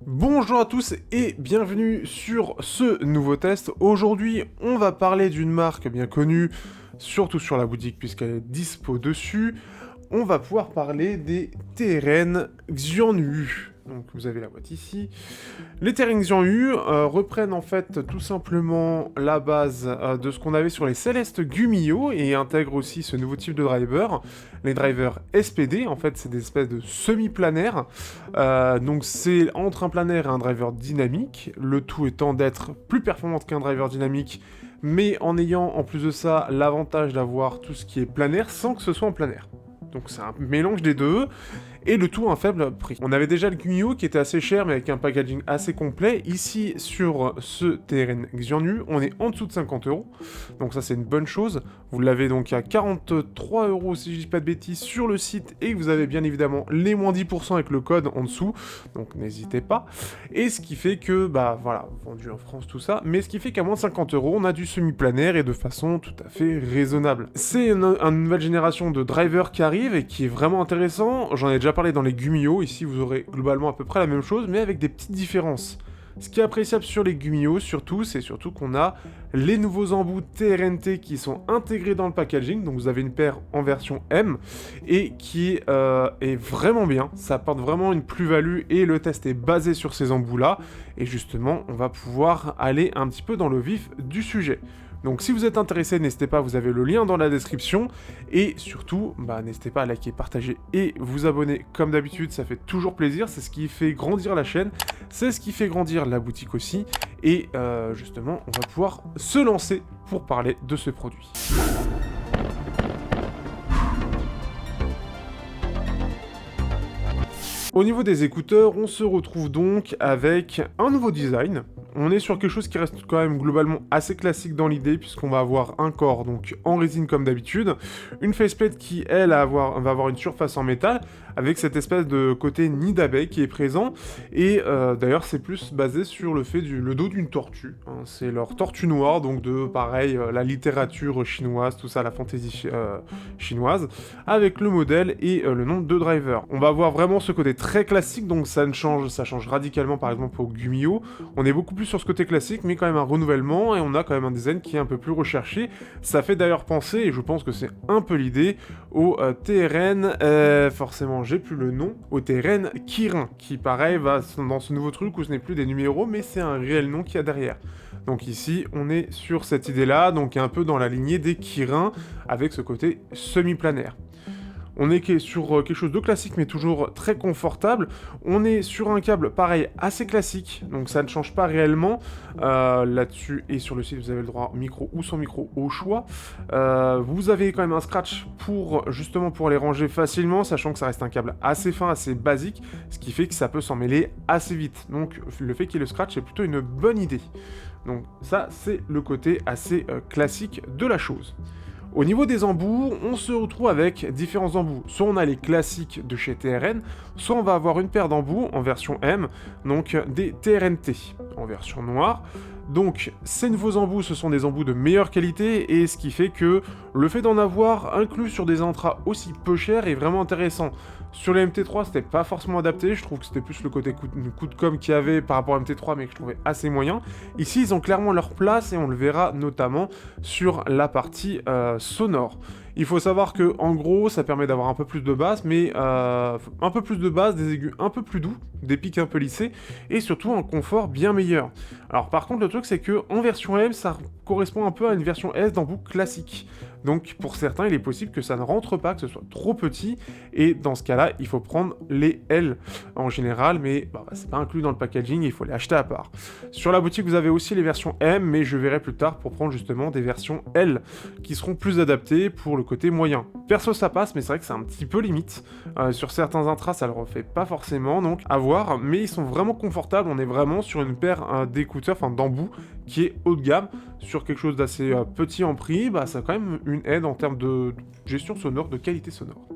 Bonjour à tous et bienvenue sur ce nouveau test. Aujourd'hui, on va parler d'une marque bien connue, surtout sur la boutique puisqu'elle est dispo dessus. On va pouvoir parler des TRN Xianyu. Donc vous avez la boîte ici. Les TRN Xianyu reprennent en fait tout simplement la base de ce qu'on avait sur les Céleste Gumiho et intègrent aussi ce nouveau type de driver. Les drivers SPD, en fait c'est des espèces de semi-planaires. Donc c'est entre un planaire et un driver dynamique, le tout étant d'être plus performant qu'un driver dynamique, mais en ayant en plus de ça l'avantage d'avoir tout ce qui est planaire sans que ce soit en planaire. Donc c'est un mélange des deux, et le tout à un faible prix. On avait déjà le Gumiho qui était assez cher, mais avec un packaging assez complet. Ici, sur ce TRN Xianyu, on est en dessous de 50€, donc ça c'est une bonne chose. Vous l'avez donc à 43€ si je dis pas de bêtises sur le site, et vous avez bien évidemment les moins 10% avec le code en dessous, donc n'hésitez pas. Et ce qui fait que, bah voilà, vendu en France tout ça, mais ce qui fait qu'à moins de 50€, on a du semi-planaire et de façon tout à fait raisonnable. C'est une nouvelle génération de drivers qui arrive et qui est vraiment intéressant. J'en ai déjà parlé dans les Gumiho, ici vous aurez globalement à peu près la même chose, mais avec des petites différences. Ce qui est appréciable sur les Gumiho, c'est surtout qu'on a les nouveaux embouts TRNT qui sont intégrés dans le packaging. Donc vous avez une paire en version M et qui est vraiment bien. Ça apporte vraiment une plus-value et le test est basé sur ces embouts-là. Et justement, on va pouvoir aller un petit peu dans le vif du sujet. Donc si vous êtes intéressé, n'hésitez pas, vous avez le lien dans la description. Et surtout, n'hésitez pas à liker, partager et vous abonner comme d'habitude, ça fait toujours plaisir. C'est ce qui fait grandir la chaîne, c'est ce qui fait grandir la boutique aussi. Et justement, on va pouvoir se lancer pour parler de ce produit. Au niveau des écouteurs, on se retrouve donc avec un nouveau design. On est sur quelque chose qui reste quand même globalement assez classique dans l'idée, puisqu'on va avoir un corps donc en résine comme d'habitude, une faceplate qui elle va avoir une surface en métal, avec cette espèce de côté nid d'abeille qui est présent, et d'ailleurs c'est plus basé sur le dos d'une tortue, hein. C'est leur tortue noire, donc de pareil, la littérature chinoise, tout ça, la fantaisie chinoise, avec le modèle et le nom de driver. On va avoir vraiment ce côté très classique, donc ça change radicalement par exemple au Gumiho. On est beaucoup plus sur ce côté classique, mais quand même un renouvellement, et on a quand même un design qui est un peu plus recherché. Ça fait d'ailleurs penser, et je pense que c'est un peu l'idée, au TRN, forcément j'ai plus le nom, au TRN Kirin, qui pareil va dans ce nouveau truc où ce n'est plus des numéros, mais c'est un réel nom qu'il y a derrière. Donc ici, on est sur cette idée-là, donc un peu dans la lignée des Kirin, avec ce côté semi-planaire. On est sur quelque chose de classique mais toujours très confortable. On est sur un câble pareil assez classique, donc ça ne change pas réellement. Là-dessus et sur le site vous avez le droit micro ou sans micro au choix. Vous avez quand même un scratch pour les ranger facilement, sachant que ça reste un câble assez fin, assez basique, ce qui fait que ça peut s'en mêler assez vite. Donc le fait qu'il y ait le scratch est plutôt une bonne idée. Donc ça c'est le côté assez classique de la chose. Au niveau des embouts, on se retrouve avec différents embouts. Soit on a les classiques de chez TRN, soit on va avoir une paire d'embouts en version M, donc des TRNT, en version noire. Donc ces nouveaux embouts, ce sont des embouts de meilleure qualité, et ce qui fait que le fait d'en avoir inclus sur des intras aussi peu chers est vraiment intéressant. Sur les MT3, c'était pas forcément adapté, je trouve que c'était plus le côté coup de com' qu'il y avait par rapport à MT3, mais que je trouvais assez moyen. Ici, ils ont clairement leur place, et on le verra notamment sur la partie sonore. Il faut savoir que en gros, ça permet d'avoir un peu plus de basse, mais un peu plus de basse, des aigus un peu plus doux, des pics un peu lissés, et surtout un confort bien meilleur. Alors par contre, le truc c'est que en version M, ça correspond un peu à une version S d'embout classique. Donc pour certains, il est possible que ça ne rentre pas, que ce soit trop petit, et dans ce cas-là, il faut prendre les L en général, mais c'est pas inclus dans le packaging, il faut les acheter à part. Sur la boutique, vous avez aussi les versions M, mais je verrai plus tard pour prendre justement des versions L, qui seront plus adaptées pour le côté moyen. Perso, ça passe, mais c'est vrai que c'est un petit peu limite. Sur certains intras, ça le refait pas forcément, donc à voir, mais ils sont vraiment confortables, on est vraiment sur une paire d'écouteurs, enfin d'embouts, qui est haut de gamme, sur quelque chose d'assez petit en prix, ça a quand même une aide en termes de gestion sonore, de qualité sonore.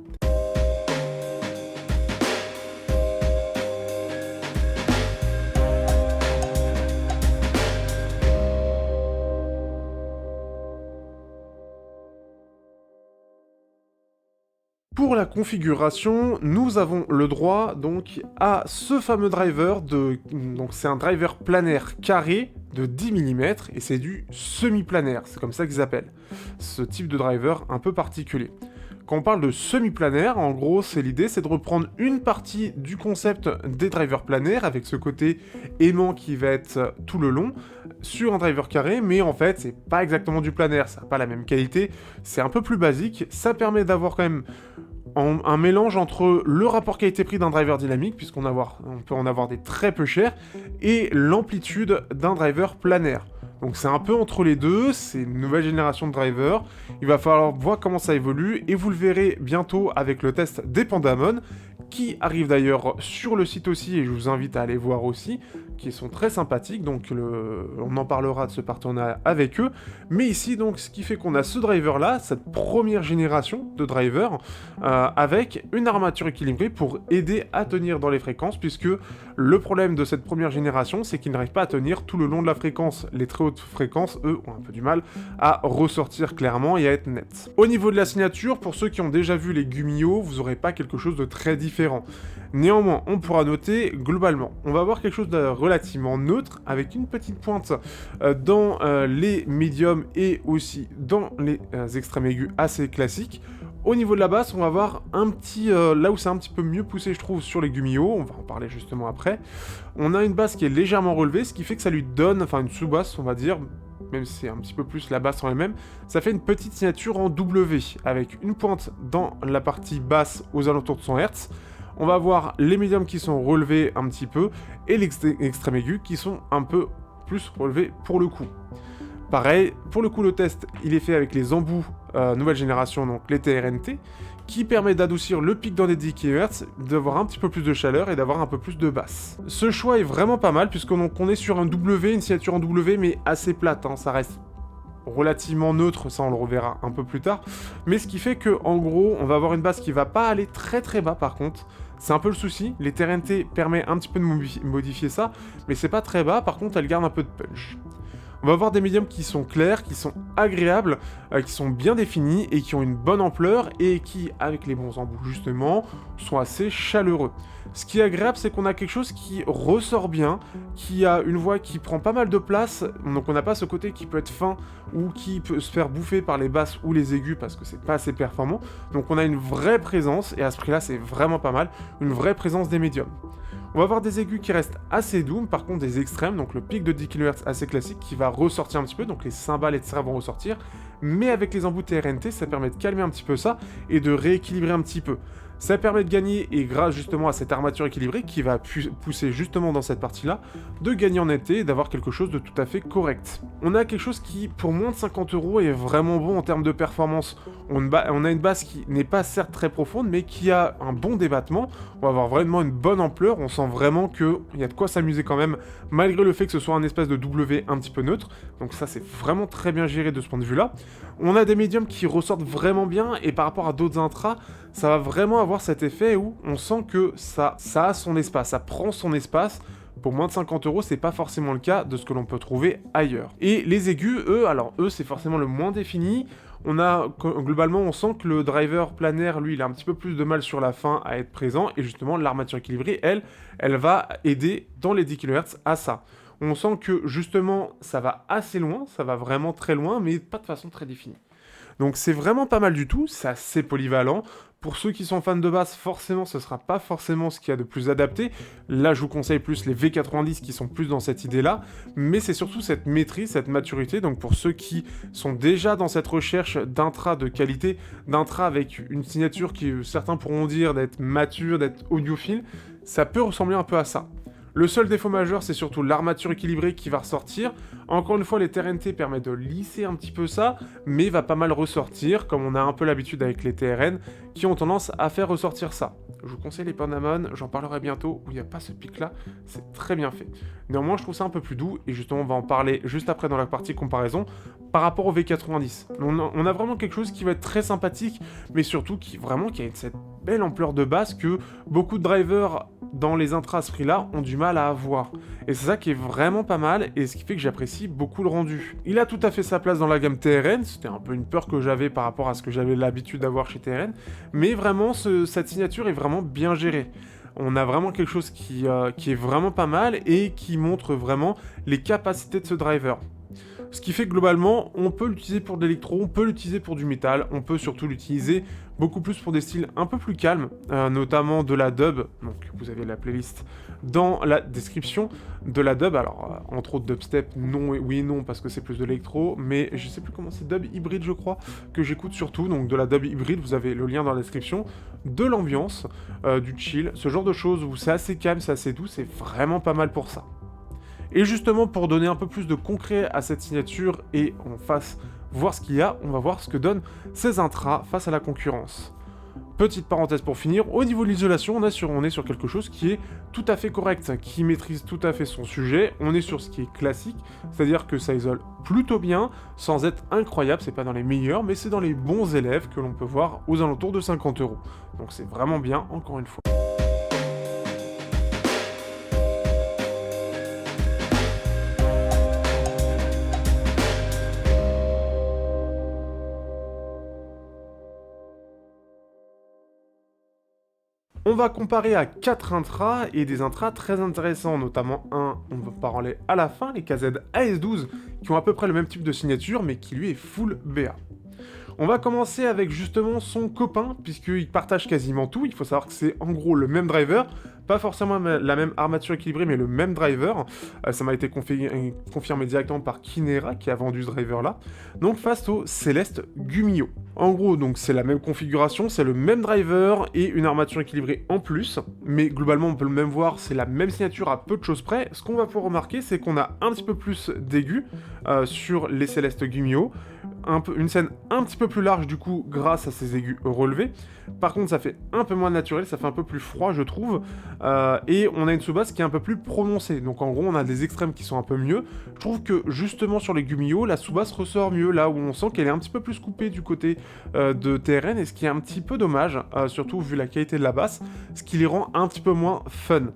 Pour la configuration, nous avons le droit donc à ce fameux driver donc c'est un driver planaire carré de 10 mm et c'est du semi-planaire, c'est comme ça qu'ils appellent ce type de driver un peu particulier. Quand on parle de semi-planaire, en gros, l'idée, c'est de reprendre une partie du concept des drivers planaires, avec ce côté aimant qui va être tout le long, sur un driver carré, mais en fait, c'est pas exactement du planaire, ça n'a pas la même qualité, c'est un peu plus basique, ça permet d'avoir quand même un mélange entre le rapport qualité-prix d'un driver dynamique, puisqu'on peut en avoir des très peu chers, et l'amplitude d'un driver planaire. Donc c'est un peu entre les deux, c'est une nouvelle génération de drivers, il va falloir voir comment ça évolue, et vous le verrez bientôt avec le test des Pandamon, qui arrive d'ailleurs sur le site aussi, et je vous invite à aller voir aussi, qui sont très sympathiques, donc on en parlera de ce partenariat avec eux, mais ici donc ce qui fait qu'on a ce driver là, cette première génération de driver, avec une armature équilibrée pour aider à tenir dans les fréquences, puisque le problème de cette première génération, c'est qu'ils n'arrivent pas à tenir tout le long de la fréquence. Les très hautes fréquences, eux, ont un peu du mal à ressortir clairement et à être nettes. Au niveau de la signature, pour ceux qui ont déjà vu les Gumio, vous n'aurez pas quelque chose de très différent. Néanmoins, on pourra noter, globalement, on va avoir quelque chose de relativement neutre, avec une petite pointe dans les médiums et aussi dans les extrêmes aigus assez classiques. Au niveau de la basse, on va avoir un petit... là où c'est un petit peu mieux poussé, je trouve, sur les Gumio, on va en parler justement après, on a une basse qui est légèrement relevée, ce qui fait que ça lui donne, enfin une sous-basse, on va dire, même si c'est un petit peu plus la basse en elle-même, ça fait une petite signature en W, avec une pointe dans la partie basse aux alentours de 100 Hz, on va avoir les médiums qui sont relevés un petit peu, et l'extrême aigu qui sont un peu plus relevés pour le coup. Pareil, pour le coup, le test, il est fait avec les embouts nouvelle génération, donc les TRNT, qui permet d'adoucir le pic dans les 10 kHz, d'avoir un petit peu plus de chaleur et d'avoir un peu plus de basse. Ce choix est vraiment pas mal, puisqu'on est sur un W, une signature en W, mais assez plate, hein, ça reste relativement neutre, ça on le reverra un peu plus tard, mais ce qui fait que en gros, on va avoir une basse qui va pas aller très très bas par contre. C'est un peu le souci, les TRNT permettent un petit peu de modifier ça, mais c'est pas très bas, par contre elle garde un peu de punch. On va avoir des médiums qui sont clairs, qui sont agréables, qui sont bien définis et qui ont une bonne ampleur et qui, avec les bons embouts justement, sont assez chaleureux. Ce qui est agréable, c'est qu'on a quelque chose qui ressort bien, qui a une voix qui prend pas mal de place, donc on n'a pas ce côté qui peut être fin ou qui peut se faire bouffer par les basses ou les aigus parce que c'est pas assez performant. Donc on a une vraie présence, et à ce prix-là, c'est vraiment pas mal, une vraie présence des médiums. On va avoir des aigus qui restent assez doux, par contre des extrêmes, donc le pic de 10 kHz assez classique qui va ressortir un petit peu, donc les cymbales etc. vont ressortir, mais avec les embouts TRNT, ça permet de calmer un petit peu ça et de rééquilibrer un petit peu. Ça permet de gagner, et grâce justement à cette armature équilibrée qui va pousser justement dans cette partie-là, de gagner en netteté et d'avoir quelque chose de tout à fait correct. On a quelque chose qui, pour moins de 50 € est vraiment bon en termes de performance. On a une basse qui n'est pas certes très profonde, mais qui a un bon débattement. On va avoir vraiment une bonne ampleur, on sent vraiment qu'il y a de quoi s'amuser quand même, malgré le fait que ce soit un espèce de W un petit peu neutre. Donc ça, c'est vraiment très bien géré de ce point de vue-là. On a des médiums qui ressortent vraiment bien, et par rapport à d'autres intras, ça va vraiment avoir cet effet où on sent que ça a son espace, ça prend son espace. Pour moins de 50 €, c'est pas forcément le cas de ce que l'on peut trouver ailleurs. Et les aigus, eux, c'est forcément le moins défini. Globalement, on sent que le driver planaire, lui, il a un petit peu plus de mal sur la fin à être présent, et justement, l'armature équilibrée, elle va aider dans les 10 kHz à ça. On sent que, justement, ça va assez loin, ça va vraiment très loin, mais pas de façon très définie. Donc c'est vraiment pas mal du tout, c'est assez polyvalent. Pour ceux qui sont fans de basse, forcément, ce sera pas forcément ce qu'il y a de plus adapté. Là, je vous conseille plus les V90 qui sont plus dans cette idée-là, mais c'est surtout cette maîtrise, cette maturité. Donc pour ceux qui sont déjà dans cette recherche d'intra de qualité, d'intra avec une signature qui, certains pourront dire d'être mature, d'être audiophile, ça peut ressembler un peu à ça. Le seul défaut majeur, c'est surtout l'armature équilibrée qui va ressortir. Encore une fois, les TRNT permettent de lisser un petit peu ça, mais va pas mal ressortir, comme on a un peu l'habitude avec les TRN, qui ont tendance à faire ressortir ça. Je vous conseille les Pandamon, j'en parlerai bientôt, où il n'y a pas ce pic-là, c'est très bien fait. Néanmoins, je trouve ça un peu plus doux, et justement, on va en parler juste après dans la partie comparaison, par rapport au V90. On a vraiment quelque chose qui va être très sympathique, mais surtout qui a cette belle ampleur de basse que beaucoup de drivers dans les intras à ce prix-là, ont du mal à avoir. Et c'est ça qui est vraiment pas mal, et ce qui fait que j'apprécie beaucoup le rendu. Il a tout à fait sa place dans la gamme TRN, c'était un peu une peur que j'avais par rapport à ce que j'avais l'habitude d'avoir chez TRN, mais vraiment, cette signature est vraiment bien gérée. On a vraiment quelque chose qui est vraiment pas mal, et qui montre vraiment les capacités de ce driver. Ce qui fait que globalement, on peut l'utiliser pour de l'électro, on peut l'utiliser pour du métal, on peut surtout l'utiliser beaucoup plus pour des styles un peu plus calmes, notamment de la dub, donc vous avez la playlist dans la description de la dub, alors entre autres dubstep, non, oui et non, parce que c'est plus de l'électro, mais je sais plus comment c'est, dub hybride je crois, que j'écoute surtout, donc de la dub hybride, vous avez le lien dans la description, de l'ambiance, du chill, ce genre de choses où c'est assez calme, c'est assez doux, c'est vraiment pas mal pour ça. Et justement, pour donner un peu plus de concret à cette signature et en face voir ce qu'il y a, on va voir ce que donnent ces intras face à la concurrence. Petite parenthèse pour finir, au niveau de l'isolation, on est sur quelque chose qui est tout à fait correct, qui maîtrise tout à fait son sujet, on est sur ce qui est classique, c'est-à-dire que ça isole plutôt bien, sans être incroyable, c'est pas dans les meilleurs, mais c'est dans les bons élèves que l'on peut voir aux alentours de 50 €. Donc c'est vraiment bien, encore une fois. On va comparer à 4 intras et des intras très intéressants, notamment un, on va parler à la fin, les KZ AS12, qui ont à peu près le même type de signature, mais qui lui est full BA. On va commencer avec justement son copain, puisqu'il partage quasiment tout. Il faut savoir que c'est en gros le même driver, pas forcément la même armature équilibrée, mais le même driver. Ça m'a été confirmé directement par Kinera, qui a vendu ce driver-là. Donc face au Céleste Gumio. En gros, donc c'est la même configuration, c'est le même driver et une armature équilibrée en plus. Mais globalement, on peut le même voir, c'est la même signature à peu de choses près. Ce qu'on va pouvoir remarquer, c'est qu'on a un petit peu plus d'aigus sur les Céleste Gumio. Une scène un petit peu plus large du coup grâce à ces aigus relevés. Par contre ça fait un peu moins naturel, ça fait un peu plus froid je trouve, et on a une sous-basse qui est un peu plus prononcée, donc en gros on a des extrêmes qui sont un peu mieux. Je trouve que justement sur les Gumio, la sous-basse ressort mieux, là où on sent qu'elle est un petit peu plus coupée du côté de TRN, et ce qui est un petit peu dommage, surtout vu la qualité de la basse, ce qui les rend un petit peu moins fun.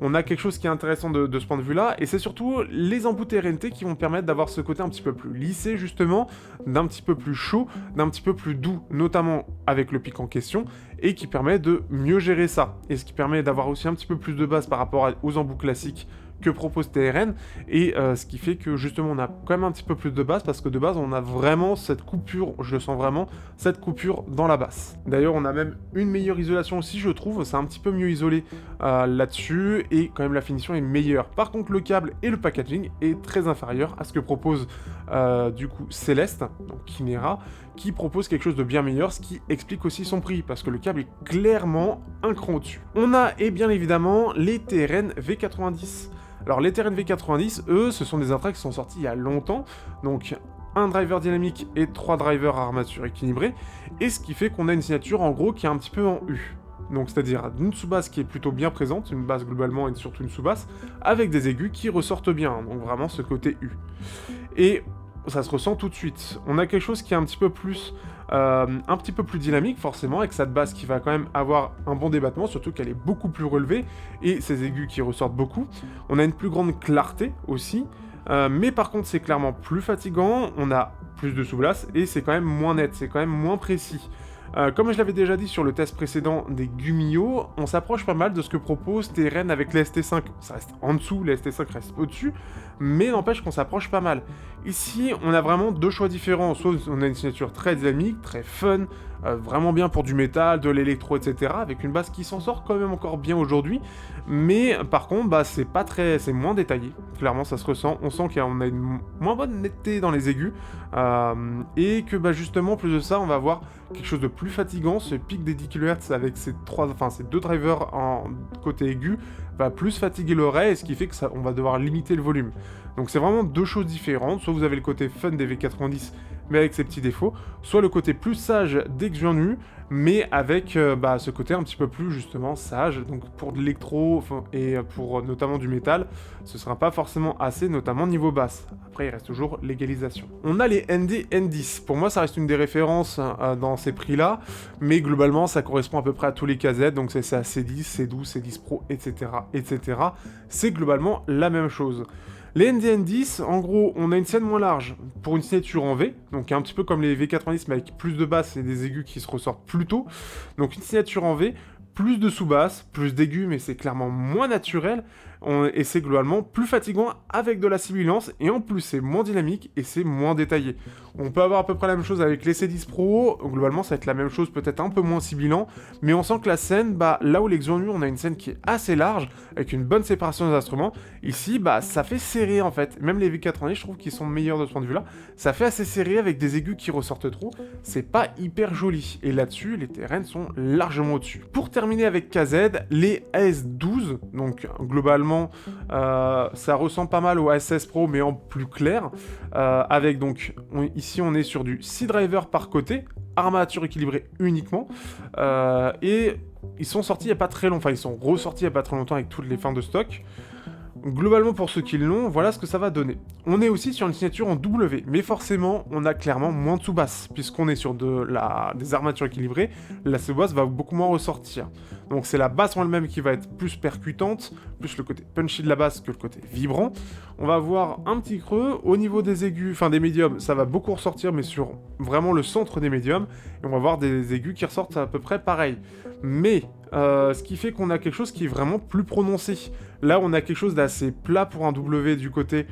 On a quelque chose qui est intéressant de ce point de vue-là, et c'est surtout les embouts TRNT qui vont permettre d'avoir ce côté un petit peu plus lissé, justement, d'un petit peu plus chaud, d'un petit peu plus doux, notamment avec le pic en question, et qui permet de mieux gérer ça, et ce qui permet d'avoir aussi un petit peu plus de base par rapport aux embouts classiques que propose TRN, et ce qui fait que justement on a quand même un petit peu plus de basse, parce que de base on a vraiment cette coupure, je sens vraiment cette coupure dans la basse. D'ailleurs on a même une meilleure isolation aussi je trouve, c'est un petit peu mieux isolé là-dessus, et quand même la finition est meilleure. Par contre le câble et le packaging est très inférieur à ce que propose du coup Céleste, donc Kinera, qui propose quelque chose de bien meilleur, ce qui explique aussi son prix, parce que le câble est clairement un cran au-dessus. On a, et bien évidemment, les TRN V90. Alors les TRN V90, eux, ce sont des intras qui sont sortis il y a longtemps, donc un driver dynamique et 3 drivers à armature équilibrée, et ce qui fait qu'on a une signature en gros qui est un petit peu en U. Donc c'est-à-dire une sous-basse qui est plutôt bien présente, une basse globalement et surtout une sous-basse, avec des aigus qui ressortent bien, donc vraiment ce côté U. Et ça se ressent tout de suite. On a quelque chose qui est un petit peu plus dynamique forcément, avec cette basse qui va quand même avoir un bon débattement, surtout qu'elle est beaucoup plus relevée, et ces aigus qui ressortent beaucoup. On a une plus grande clarté aussi, mais par contre c'est clairement plus fatigant, on a plus de sous-basse, et c'est quand même moins net, c'est quand même moins précis. Comme je l'avais déjà dit sur le test précédent des Gumio, on s'approche pas mal de ce que propose TRN avec les ST5. Ça reste en dessous, les ST5 restent au-dessus, mais n'empêche qu'on s'approche pas mal. Ici, on a vraiment deux choix différents. Soit on a une signature très dynamique, très fun, vraiment bien pour du métal, de l'électro, etc., avec une basse qui s'en sort quand même encore bien aujourd'hui, mais par contre, bah, c'est moins détaillé. Clairement, ça se ressent. On sent qu'on a une moins bonne netteté dans les aigus, et que bah, justement, plus de ça, on va avoir quelque chose de plus fatigant. Ce pic des 10 kHz avec ces deux drivers en côté aigu va plus fatiguer l'oreille, et ce qui fait que on va devoir limiter le volume. Donc c'est vraiment deux choses différentes. Soit vous avez le côté fun des V90, mais avec ses petits défauts, soit le côté plus sage des Xuanyu, mais avec ce côté un petit peu plus justement sage, donc pour de l'électro et pour notamment du métal, ce sera pas forcément assez, notamment niveau basse. Après il reste toujours l'égalisation. On a les ND N10, pour moi ça reste une des références dans ces prix là, mais globalement ça correspond à peu près à tous les KZ, donc c'est ça C10, C12, C10 Pro, etc. etc. C'est globalement la même chose. Les NDN10, en gros, on a une scène moins large pour une signature en V, donc un petit peu comme les V90 mais avec plus de basses et des aigus qui se ressortent plus tôt. Donc une signature en V, plus de sous-basses, plus d'aigus, mais c'est clairement moins naturel, et c'est globalement plus fatigant avec de la sibilance, et en plus c'est moins dynamique et c'est moins détaillé. On peut avoir à peu près la même chose avec les C10 Pro, globalement ça va être la même chose, peut-être un peu moins sibilant, mais on sent que la scène, là où les Xuanyu, on a une scène qui est assez large, avec une bonne séparation des instruments, ici, ça fait serré en fait, même les V90, je trouve qu'ils sont meilleurs de ce point de vue-là, ça fait assez serré avec des aigus qui ressortent trop, c'est pas hyper joli, et là-dessus, les TRN sont largement au-dessus. Pour terminer avec KZ, les AS12, donc globalement, ça ressemble pas mal au AS16 Pro, mais en plus clair, avec donc, ici on est sur du C-Driver par côté, armature équilibrée uniquement, et ils sont sortis il n'y a pas très longtemps, enfin ils sont ressortis il n'y a pas très longtemps avec toutes les fins de stock. Globalement, pour ceux qui l'ont, voilà ce que ça va donner. On est aussi sur une signature en W, mais forcément, on a clairement moins de sous-basse, puisqu'on est sur des armatures équilibrées, la sous-basse va beaucoup moins ressortir. Donc c'est la basse en elle-même qui va être plus percutante, plus le côté punchy de la basse que le côté vibrant. On va avoir un petit creux, au niveau des aigus, enfin des médiums, ça va beaucoup ressortir, mais sur vraiment le centre des médiums, et on va avoir des aigus qui ressortent à peu près pareil. Mais, ce qui fait qu'on a quelque chose qui est vraiment plus prononcé. Là, on a quelque chose d'assez plat pour un W du côté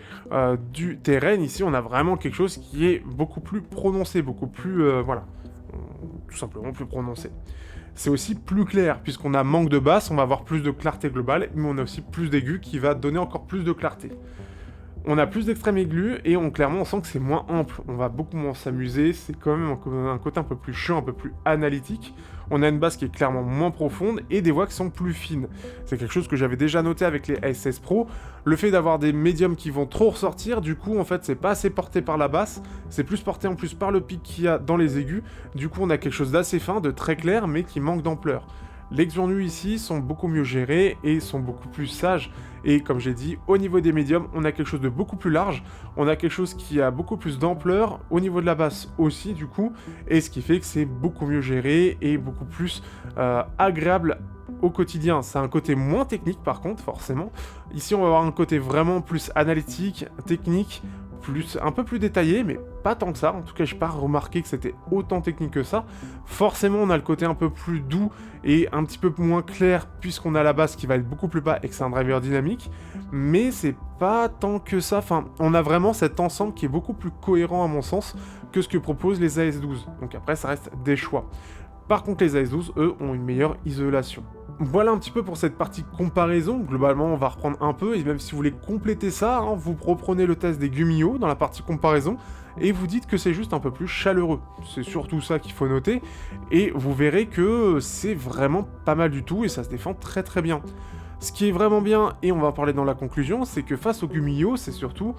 du terrain. Ici, on a vraiment quelque chose qui est beaucoup plus prononcé, beaucoup plus, tout simplement plus prononcé. C'est aussi plus clair, puisqu'on a manque de basse, on va avoir plus de clarté globale, mais on a aussi plus d'aigus qui va donner encore plus de clarté. On a plus d'extrêmes aigus et clairement on sent que c'est moins ample, on va beaucoup moins s'amuser, c'est quand même un côté un peu plus chiant, un peu plus analytique. On a une basse qui est clairement moins profonde et des voix qui sont plus fines. C'est quelque chose que j'avais déjà noté avec les AS16 Pro, le fait d'avoir des médiums qui vont trop ressortir, du coup en fait c'est pas assez porté par la basse, c'est plus porté en plus par le pic qu'il y a dans les aigus, du coup on a quelque chose d'assez fin, de très clair mais qui manque d'ampleur. Les Xuanyu ici sont beaucoup mieux gérés et sont beaucoup plus sages. Et comme j'ai dit, au niveau des médiums, on a quelque chose de beaucoup plus large, on a quelque chose qui a beaucoup plus d'ampleur, au niveau de la basse aussi du coup, et ce qui fait que c'est beaucoup mieux géré et beaucoup plus agréable au quotidien. C'est un côté moins technique par contre, forcément. Ici on va avoir un côté vraiment plus analytique, technique, un peu plus détaillé, mais pas tant que ça. En tout cas, je n'ai pas remarqué que c'était autant technique que ça. Forcément, on a le côté un peu plus doux et un petit peu moins clair, puisqu'on a la basse qui va être beaucoup plus bas et que c'est un driver dynamique. Mais c'est pas tant que ça. Enfin, on a vraiment cet ensemble qui est beaucoup plus cohérent à mon sens que ce que proposent les AS12. Donc après, ça reste des choix. Par contre, les AS12, eux, ont une meilleure isolation. Voilà un petit peu pour cette partie comparaison. Globalement, on va reprendre un peu, et même si vous voulez compléter ça, vous reprenez le test des Gummio dans la partie comparaison, et vous dites que c'est juste un peu plus chaleureux. C'est surtout ça qu'il faut noter, et vous verrez que c'est vraiment pas mal du tout, et ça se défend très très bien. Ce qui est vraiment bien, et on va en parler dans la conclusion, c'est que face aux Gummio, c'est surtout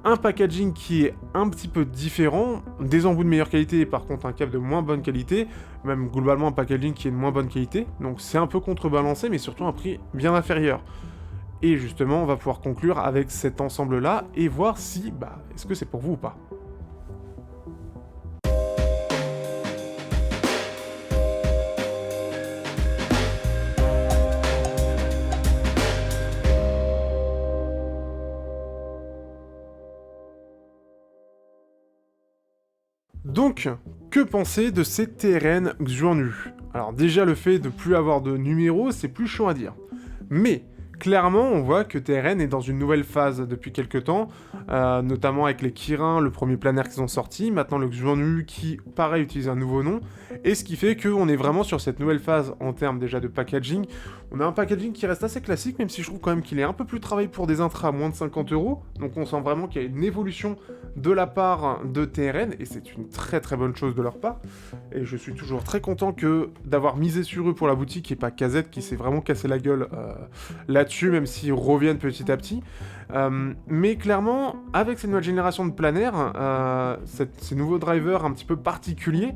un packaging qui est un petit peu différent, des embouts de meilleure qualité et par contre un câble de moins bonne qualité, même globalement un packaging qui est de moins bonne qualité, donc c'est un peu contrebalancé mais surtout un prix bien inférieur. Et justement on va pouvoir conclure avec cet ensemble là et voir si, est-ce que c'est pour vous ou pas. Donc, que penser de ces TRN Xuanyu? Alors déjà, le fait de plus avoir de numéros, c'est plus chaud à dire. Mais, clairement, on voit que TRN est dans une nouvelle phase depuis quelques temps, notamment avec les Kirin, le premier planaire qu'ils ont sorti, maintenant le Xuanyu qui, pareil, utilise un nouveau nom, et ce qui fait qu'on est vraiment sur cette nouvelle phase en termes déjà de packaging, On a un packaging qui reste assez classique, même si je trouve quand même qu'il est un peu plus travaillé pour des intras à moins de 50€. Donc on sent vraiment qu'il y a une évolution de la part de TRN, et c'est une très très bonne chose de leur part. Et je suis toujours très content d'avoir misé sur eux pour la boutique, et pas KZ qui s'est vraiment cassé la gueule là-dessus, même s'ils reviennent petit à petit. Mais clairement, avec cette nouvelle génération de planaires, ces nouveaux drivers un petit peu particuliers,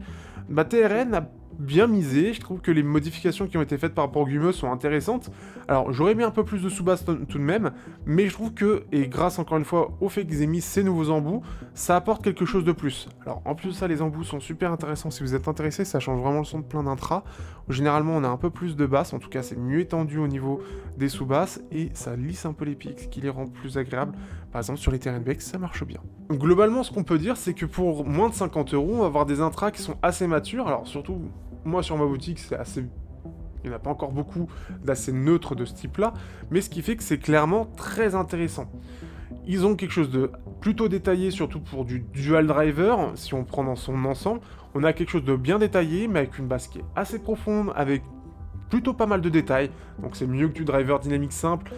bah, TRN a bien misé. Je trouve que les modifications qui ont été faites par rapport au Guimeux sont intéressantes. Alors, j'aurais mis un peu plus de sous-basse tout de même, mais je trouve que, et grâce encore une fois au fait qu'ils aient mis ces nouveaux embouts, ça apporte quelque chose de plus. Alors, en plus de ça, les embouts sont super intéressants. Si vous êtes intéressé, ça change vraiment le son de plein d'intras. Généralement, on a un peu plus de basses, en tout cas, c'est mieux étendu au niveau des sous-basses, et ça lisse un peu les pics, ce qui les rend plus agréables. Par exemple, sur les terrains de Bex, ça marche bien. Globalement, ce qu'on peut dire, c'est que pour moins de 50€, on va avoir des intras qui sont assez matures. Alors, surtout, moi, sur ma boutique, c'est assez... Il n'y en a pas encore beaucoup d'assez neutres de ce type-là, mais ce qui fait que c'est clairement très intéressant. Ils ont quelque chose de plutôt détaillé, surtout pour du dual driver, si on prend dans son ensemble. On a quelque chose de bien détaillé, mais avec une base qui est assez profonde, avec plutôt pas mal de détails. Donc c'est mieux que du driver dynamique simple,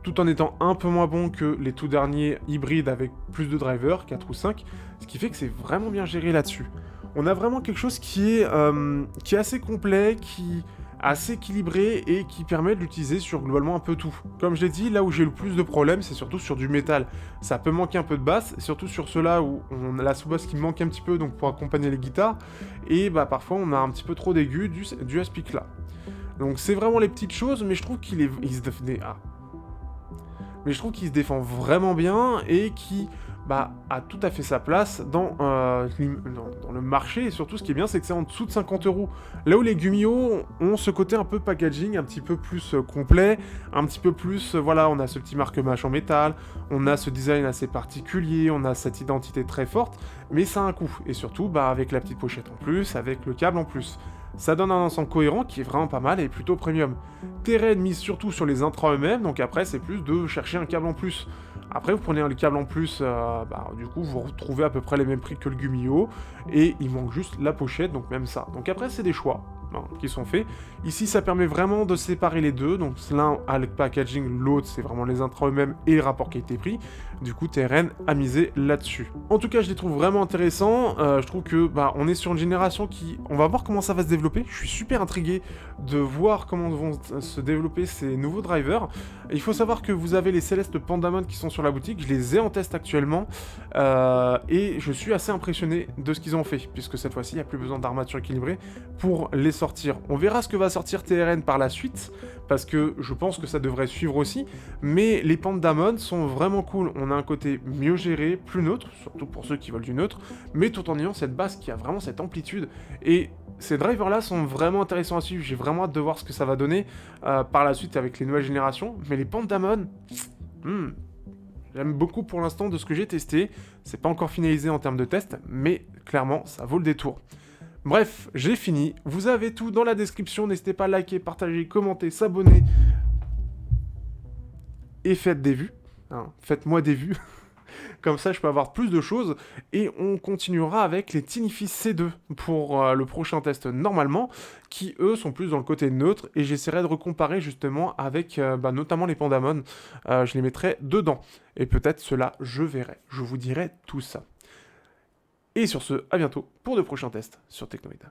tout en étant un peu moins bon que les tout derniers hybrides avec plus de drivers, 4 ou 5, ce qui fait que c'est vraiment bien géré là-dessus. On a vraiment quelque chose qui est assez complet, qui est assez équilibré et qui permet de l'utiliser sur globalement un peu tout. Comme je l'ai dit, là où j'ai le plus de problèmes, c'est surtout sur du métal. Ça peut manquer un peu de basse, surtout sur ceux-là où on a la sous-basse qui manque un petit peu, donc pour accompagner les guitares, et bah parfois on a un petit peu trop d'aigus du à ce pic-là. Donc c'est vraiment les petites choses, mais je trouve qu'il se défend vraiment bien et qui a tout à fait sa place dans le marché. Et surtout, ce qui est bien, c'est que c'est en dessous de 50€. Là où les Guimio ont ce côté un peu packaging, un petit peu plus complet, un petit peu plus, voilà, on a ce petit marque-mâche en métal, on a ce design assez particulier, on a cette identité très forte, mais ça a un coût. Et surtout, avec la petite pochette en plus, avec le câble en plus. Ça donne un ensemble cohérent qui est vraiment pas mal et plutôt premium. TRN mise surtout sur les intras eux-mêmes, donc après c'est plus de chercher un câble en plus. Après vous prenez le câble en plus, du coup vous retrouvez à peu près les mêmes prix que le Guimio, et il manque juste la pochette, donc même ça. Donc après c'est des choix qui sont faits. Ici ça permet vraiment de séparer les deux, donc l'un a le packaging, l'autre c'est vraiment les intras eux-mêmes et le rapport qualité-prix. Du coup TRN a misé là-dessus. En tout cas je les trouve vraiment intéressants, je trouve que on est sur une génération qui... On va voir comment ça va se développer, je suis super intrigué de voir comment vont se développer ces nouveaux drivers. Il faut savoir que vous avez les Célestes Pandamon qui sont sur la boutique, je les ai en test actuellement, et je suis assez impressionné de ce qu'ils ont fait, puisque cette fois-ci il n'y a plus besoin d'armature équilibrée pour les sortir. On verra ce que va sortir TRN par la suite, parce que je pense que ça devrait suivre aussi, mais les Pandamon sont vraiment cool. On a un côté mieux géré, plus neutre, surtout pour ceux qui veulent du neutre, mais tout en ayant cette basse qui a vraiment cette amplitude, et ces drivers là sont vraiment intéressants à suivre. J'ai vraiment hâte de voir ce que ça va donner par la suite avec les nouvelles générations, mais les Pandamon, j'aime beaucoup pour l'instant de ce que j'ai testé. C'est pas encore finalisé en termes de test, mais clairement ça vaut le détour. Bref, j'ai fini. Vous avez tout dans la description. N'hésitez pas à liker, partager, commenter, s'abonner. Et faites des vues. Faites-moi des vues. Comme ça, je peux avoir plus de choses. Et on continuera avec les Tinifis C2 pour le prochain test normalement, qui eux sont plus dans le côté neutre. Et j'essaierai de recomparer justement avec notamment les Pandamon. Je les mettrai dedans. Et peut-être cela, je verrai. Je vous dirai tout ça. Et sur ce, à bientôt pour de prochains tests sur Teknoid.